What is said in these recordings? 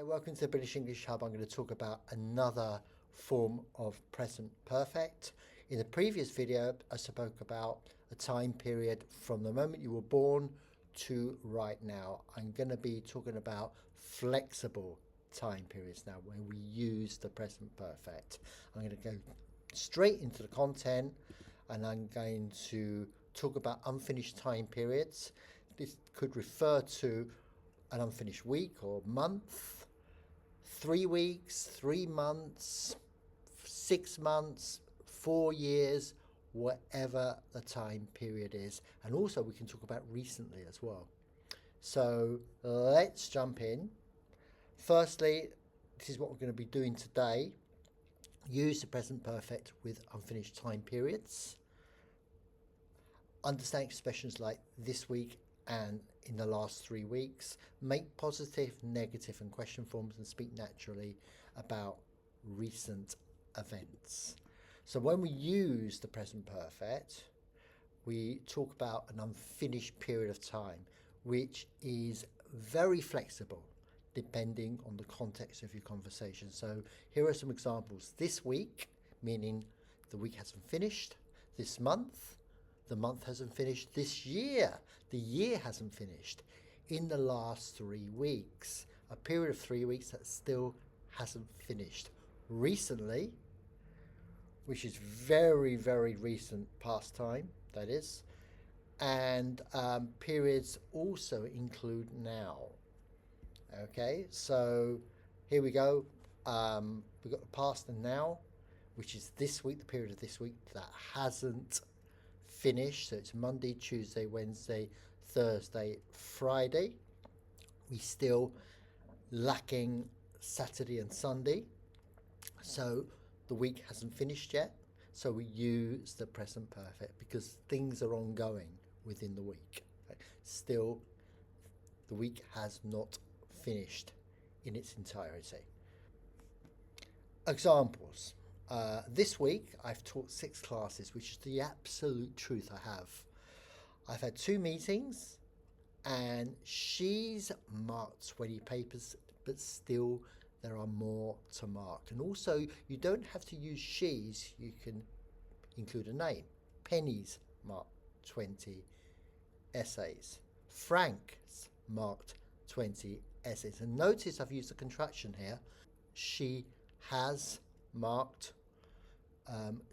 Hi, welcome to the British English Hub. I'm going to talk about another form of present perfect. In the previous video, I spoke about a time period from the moment you were born to right now. I'm going to be talking about flexible time periods now when we use the present perfect. I'm going to go straight into the content and I'm going to talk about unfinished time periods. This could refer to an unfinished week or month, 3 weeks, 3 months, 6 months, 4 years, whatever the time period is. And also we can talk about recently as well. So let's jump in. Firstly, this is what we're going to be doing today. Use the present perfect with unfinished time periods. Understand expressions like this week and in the last 3 weeks. Make positive, negative and question forms and speak naturally about recent events. So when we use the present perfect, we talk about an unfinished period of time, which is very flexible depending on the context of your conversation. So here are some examples. This week, meaning the week hasn't finished. This month, the month hasn't finished. This year, the year hasn't finished. In the last 3 weeks, a period of 3 weeks that still hasn't finished. Recently, which is very, very recent past time, that is. And periods also include now. Okay, so here we go. We've got the past and now, which is this week, the period of this week that hasn't finished. So it's Monday, Tuesday, Wednesday, Thursday, Friday. We still lacking Saturday and Sunday. So the week hasn't finished yet. So we use the present perfect because things are ongoing within the week. Still, the week has not finished in its entirety. Examples. This week I've taught 6 classes, which is the absolute truth I have. I've had 2 meetings and she's marked 20 papers, but still there are more to mark. And also you don't have to use she's, you can include a name. Penny's marked 20 essays. Frank's marked 20 essays. And notice I've used a contraction here. She has marked,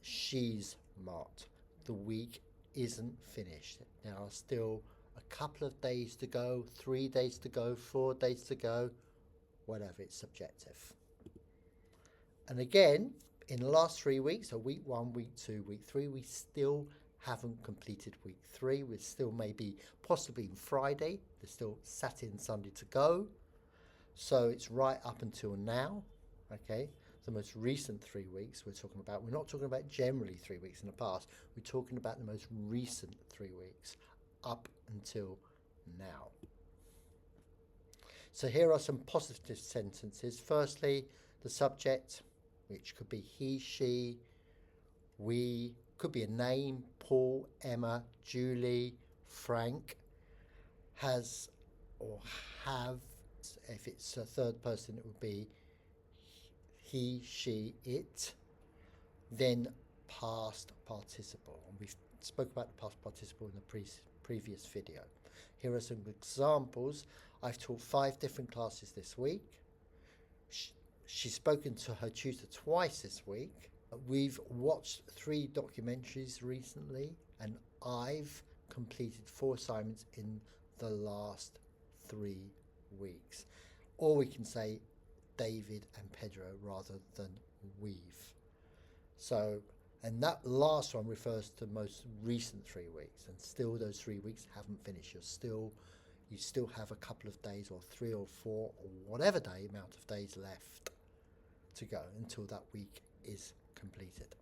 she's marked. The week isn't finished. There are still a couple of days to go, 3 days to go, 4 days to go, whatever, it's subjective. And again, in the last 3 weeks, so week 1, week 2, week 3, we still haven't completed week 3. We're still maybe possibly in Friday. There's still Saturday and Sunday to go. So it's right up until now, okay? The most recent 3 weeks we're talking about. We're not talking about generally 3 weeks in the past. We're talking about the most recent 3 weeks up until now. So here are some positive sentences. Firstly, the subject, which could be he, she, we, could be a name, Paul, Emma, Julie, Frank, has or have. If it's a third person, it would be he, she, it. Then past participle. And we've spoke about the past participle in the previous video. Here are some examples. I've taught 5 different classes this week. She's spoken to her tutor twice this week. We've watched 3 documentaries recently, and I've completed 4 assignments in the last 3 weeks. Or we can say David and Pedro rather than we've. So, and that last one refers to the most recent 3 weeks, and still those 3 weeks haven't finished. You still have a couple of days, or 3 or 4 or whatever amount of days left to go until that week is completed.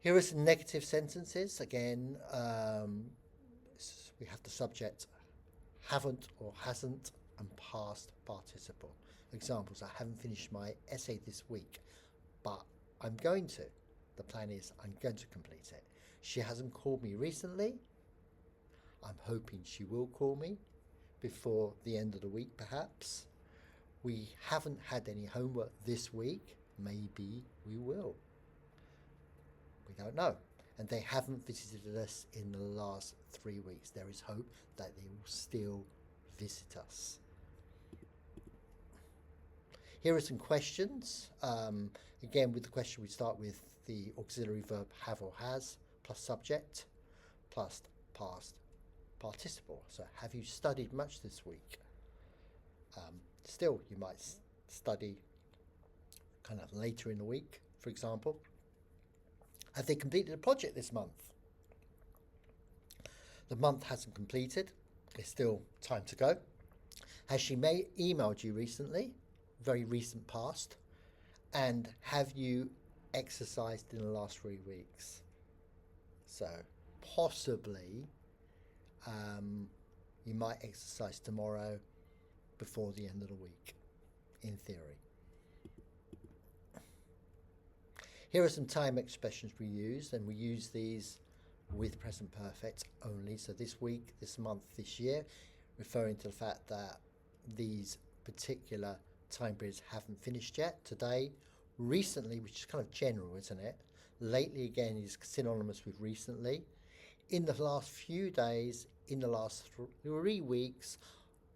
Here are some negative sentences. Again, we have the subject haven't or hasn't and past participle. Examples: I haven't finished my essay this week, but I'm going to. The plan is I'm going to complete it. She hasn't called me recently. I'm hoping she will call me. before the end of the week, perhaps. We haven't had any homework this week. Maybe we will. We don't know. And they haven't visited us in the last 3 weeks. There is hope that they will still visit us. Here are some questions. Again, with the question, we start with the auxiliary verb have or has, plus subject, plus past participle. So, have you studied much this week? Still, you might study kind of later in the week, for example. Have they completed a project this month? The month hasn't completed. There's still time to go. Has she emailed you recently? Very recent past. And have you exercised in the last 3 weeks? So possibly you might exercise tomorrow before the end of the week, in theory. Here are some time expressions we use, and we use these with present perfect only. So this week, this month, this year, referring to the fact that these particular time periods haven't finished yet. Today, recently, which is kind of general, isn't it? Lately, again, is synonymous with recently. In the last few days, in the last 3 weeks,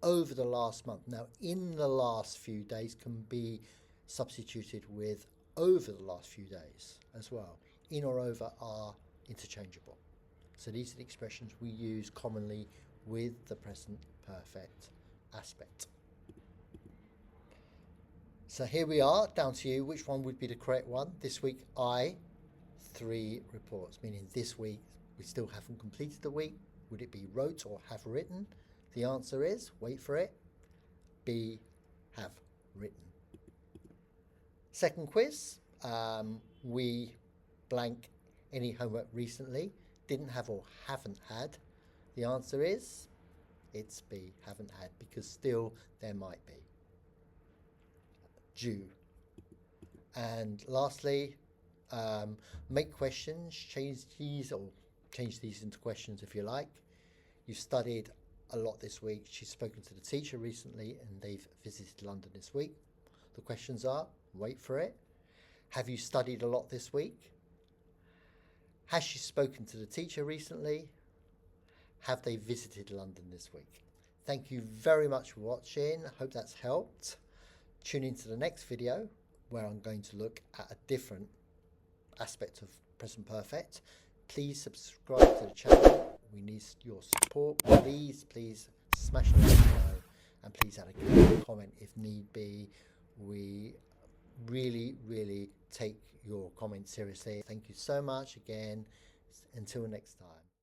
over the last month. Now, in the last few days can be substituted with over the last few days as well. In or over are interchangeable. So these are the expressions we use commonly with the present perfect aspect. So here we are, down to you. Which one would be the correct one? This week, 3 reports, meaning this week we still haven't completed the week. Would it be wrote or have written? The answer is, wait for it, B, have written. Second quiz, we blank any homework recently, didn't have or haven't had. The answer is, it's B, haven't had, because still there might be. Due. And lastly, make questions, change these into questions if you like. You've studied a lot this week. She's spoken to the teacher recently and they've visited London this week. The questions are, wait for it. Have you studied a lot this week? Has she spoken to the teacher recently? Have they visited London this week? Thank you very much for watching. I hope that's helped. Tune into the next video where I'm going to look at a different aspect of present perfect. Please subscribe to the channel. We need your support. Please smash the like below and please add a comment if need be. We really take your comments seriously. Thank you so much again. Until next time.